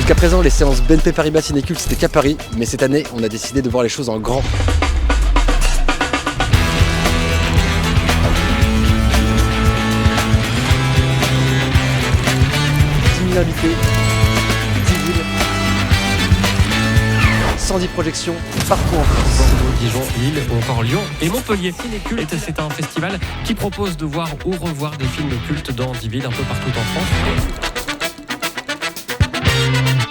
Jusqu'à présent, les séances BNP Paribas Cinécult c'était qu'à Paris, mais cette année, on a décidé de voir les choses en grand. 10 000 invités, 10 villes, 110 projections partout en France. Bordeaux, Dijon, Lille ou encore Lyon et Montpellier. Cinéculte, c'est un festival qui propose de voir ou revoir des films cultes dans 10 villes un peu partout en France.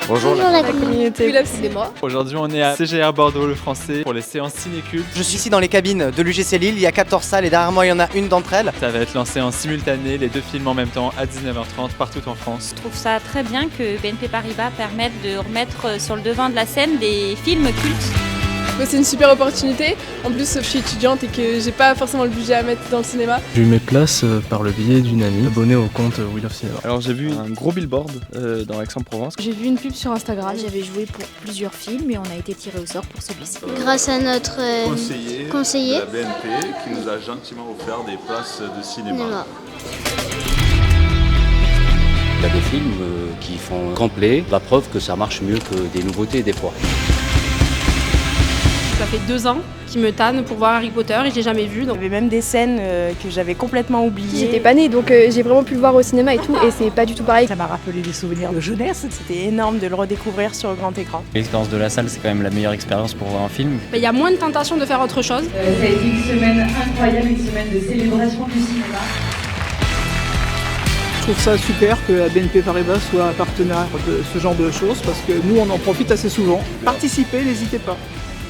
Bonjour la communauté. Cinéma. Aujourd'hui, on est à CGR Bordeaux, le français, pour les séances cinécultes. Je suis ici dans les cabines de l'UGC Lille, il y a 14 salles et derrière moi il y en a une d'entre elles. Ça va être lancé en simultané, les deux films en même temps, à 19h30, partout en France. Je trouve ça très bien que BNP Paribas permette de remettre sur le devant de la scène des films cultes. C'est une super opportunité. En plus, je suis étudiante et que j'ai pas forcément le budget à mettre dans le cinéma. J'ai eu mes places par le biais d'une amie abonnée au compte Wheel of Cinema. Alors j'ai vu un gros billboard dans Aix-en-Provence. J'ai vu une pub sur Instagram. J'avais joué pour plusieurs films et on a été tiré au sort pour celui-ci. Grâce à notre conseiller de la BNP qui nous a gentiment offert des places de cinéma. Il y a des films qui font grand play, la preuve que ça marche mieux que des nouveautés des fois. Ça fait 2 ans qu'ils me tannent pour voir Harry Potter et je l'ai jamais vu. Donc... Il y avait même des scènes que j'avais complètement oubliées. J'étais pas née donc j'ai vraiment pu le voir au cinéma et tout et c'est pas du tout pareil. Ça m'a rappelé des souvenirs de jeunesse, c'était énorme de le redécouvrir sur le grand écran. L'expérience de la salle c'est quand même la meilleure expérience pour voir un film. Il y a moins de tentation de faire autre chose. Ça a été une semaine incroyable, une semaine de célébration du cinéma. Je trouve ça super que la BNP Paribas soit partenaire de ce genre de choses parce que nous on en profite assez souvent. Participez, n'hésitez pas.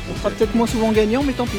On sera peut-être moins souvent gagnant mais tant pis.